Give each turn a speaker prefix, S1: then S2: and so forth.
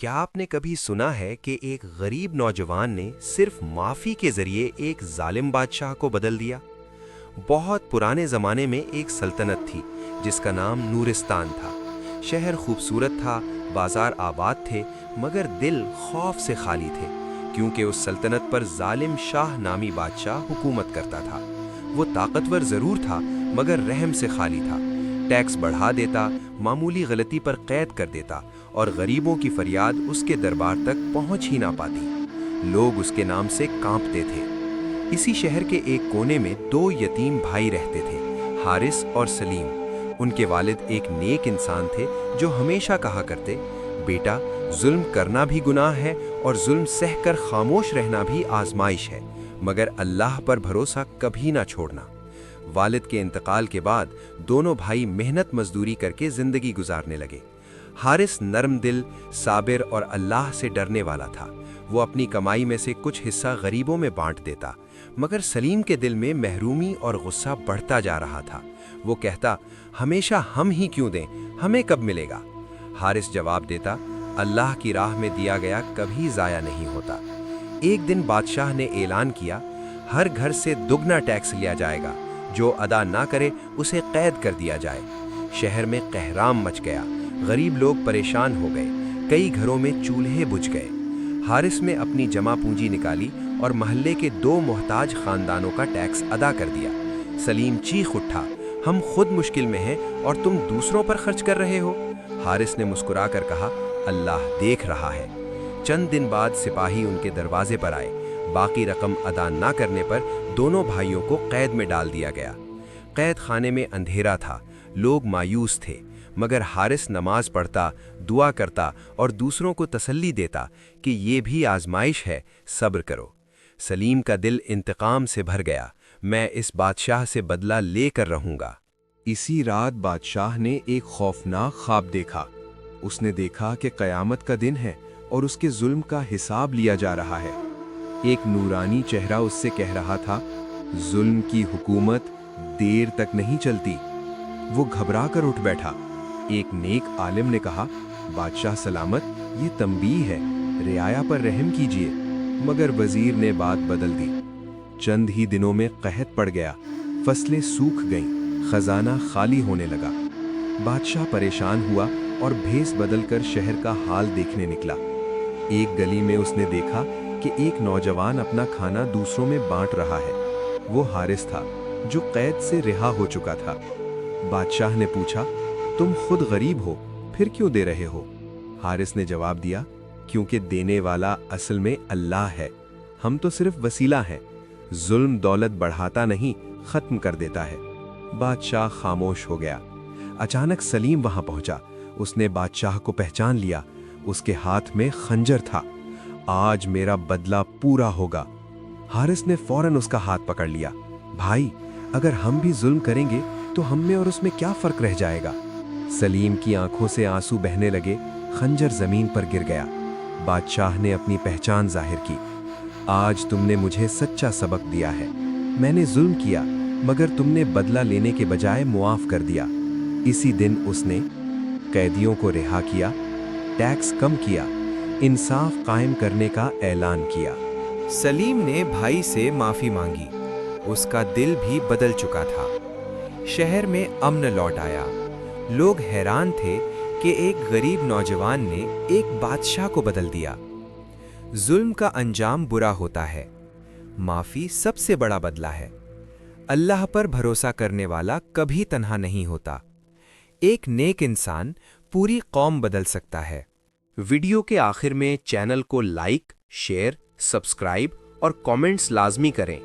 S1: کیا آپ نے کبھی سنا ہے کہ ایک غریب نوجوان نے صرف معافی کے ذریعے ایک ظالم بادشاہ کو بدل دیا؟ بہت پرانے زمانے میں ایک سلطنت تھی جس کا نام نورستان تھا۔ شہر خوبصورت تھا، بازار آباد تھے، مگر دل خوف سے خالی تھے، کیونکہ اس سلطنت پر ظالم شاہ نامی بادشاہ حکومت کرتا تھا۔ وہ طاقتور ضرور تھا، مگر رحم سے خالی تھا۔ ٹیکس بڑھا دیتا، معمولی غلطی پر قید کر دیتا، اور غریبوں کی فریاد اس کے دربار تک پہنچ ہی نہ پاتی۔ لوگ اس کے نام سے کانپتے تھے۔ اسی شہر کے ایک کونے میں دو یتیم بھائی رہتے تھے، حارث اور سلیم۔ ان کے والد ایک نیک انسان تھے جو ہمیشہ کہا کرتے، بیٹا، ظلم کرنا بھی گناہ ہے اور ظلم سہ کر خاموش رہنا بھی آزمائش ہے، مگر اللہ پر بھروسہ کبھی نہ چھوڑنا۔ والد کے انتقال کے بعد دونوں بھائی محنت مزدوری کر کے زندگی گزارنے لگے۔ حارث نرم دل، صابر اور اللہ سے ڈرنے والا تھا۔ وہ اپنی کمائی میں سے کچھ حصہ غریبوں میں بانٹ دیتا، مگر سلیم کے دل میں محرومی اور غصہ بڑھتا جا رہا تھا۔ وہ کہتا، ہمیشہ ہم ہی کیوں دیں، ہمیں کب ملے گا؟ حارث جواب دیتا، اللہ کی راہ میں دیا گیا کبھی ضائع نہیں ہوتا۔ ایک دن بادشاہ نے اعلان کیا، ہر گھر سے دگنا ٹیکس لیا جائے گا، جو ادا نہ کرے اسے قید کر دیا جائے۔ شہر میں قہرام مچ گیا، غریب لوگ پریشان ہو گئے، کئی گھروں میں چولہے بجھ گئے۔ حارث نے اپنی جمع پونجی نکالی اور محلے کے دو محتاج خاندانوں کا ٹیکس ادا کر دیا۔ سلیم چیخ اٹھا، ہم خود مشکل میں ہیں اور تم دوسروں پر خرچ کر رہے ہو۔ حارث نے مسکرا کر کہا، اللہ دیکھ رہا ہے۔ چند دن بعد سپاہی ان کے دروازے پر آئے۔ باقی رقم ادا نہ کرنے پر دونوں بھائیوں کو قید میں ڈال دیا گیا۔ قید خانے میں اندھیرا تھا، لوگ مایوس تھے، مگر حارث نماز پڑھتا، دعا کرتا اور دوسروں کو تسلی دیتا کہ یہ بھی آزمائش ہے، صبر کرو۔ سلیم کا دل انتقام سے بھر گیا، میں اس بادشاہ سے بدلہ لے کر رہوں گا۔
S2: اسی رات بادشاہ نے ایک خوفناک خواب دیکھا۔ اس نے دیکھا کہ قیامت کا دن ہے اور اس کے ظلم کا حساب لیا جا رہا ہے۔ ایک نورانی چہرہ اس سے کہہ رہا تھا، ظلم کی حکومت دیر تک نہیں چلتی۔ وہ گھبرا کر اٹھ بیٹھا۔ ایک نیک عالم نے کہا، بادشاہ سلامت، یہ تنبیہ ہے، رعایا پر رحم کیجیے۔ مگر وزیر نے بات بدل دی۔ چند ہی دنوں میں قحط پڑ گیا، فصلیں سوکھ گئیں، خزانہ خالی ہونے لگا۔ بادشاہ پریشان ہوا اور بھیس بدل کر شہر کا حال دیکھنے نکلا۔ ایک گلی میں اس نے دیکھا کہ ایک نوجوان اپنا کھانا دوسروں میں بانٹ رہا ہے۔ وہ حارث تھا جو قید سے رہا ہو چکا تھا۔ بادشاہ نے پوچھا، تم خود غریب ہو، پھر کیوں دے رہے ہو؟ حارث نے جواب دیا، کیونکہ دینے والا اصل میں اللہ ہے، ہم تو صرف وسیلہ ہیں۔ ظلم دولت بڑھاتا نہیں، ختم کر دیتا ہے۔ بادشاہ خاموش ہو گیا۔ اچانک سلیم وہاں پہنچا۔ اس نے بادشاہ کو پہچان لیا۔ اس کے ہاتھ میں خنجر تھا۔ آج میرا بدلہ پورا ہوگا۔ حارث نے فوراً اس کا ہاتھ پکڑ لیا۔ بھائی، اگر ہم بھی ظلم کریں گے تو ہم میں اور اس میں کیا فرق رہ جائے گا؟ سلیم کی آنکھوں سے آنسو بہنے لگے، خنجر زمین پر گر گیا۔ بادشاہ نے اپنی پہچان ظاہر کی۔ آج تم نے مجھے سچا سبق دیا ہے۔ میں نے ظلم کیا، مگر تم نے بدلہ لینے کے بجائے معاف کر دیا۔ اسی دن اس نے قیدیوں کو رہا کیا، ٹیکس کم کیا، انصاف قائم کرنے کا اعلان کیا۔
S1: سلیم نے بھائی سے معافی مانگی، اس کا دل بھی بدل چکا تھا۔ شہر میں امن لوٹ آیا۔ لوگ حیران تھے کہ ایک غریب نوجوان نے ایک بادشاہ کو بدل دیا۔ ظلم کا انجام برا ہوتا ہے، معافی سب سے بڑا بدلہ ہے۔ اللہ پر بھروسہ کرنے والا کبھی تنہا نہیں ہوتا۔ ایک نیک انسان پوری قوم بدل سکتا ہے۔ ویڈیو کے آخر میں چینل کو لائک، شیئر، سبسکرائب اور کامنٹس لازمی کریں۔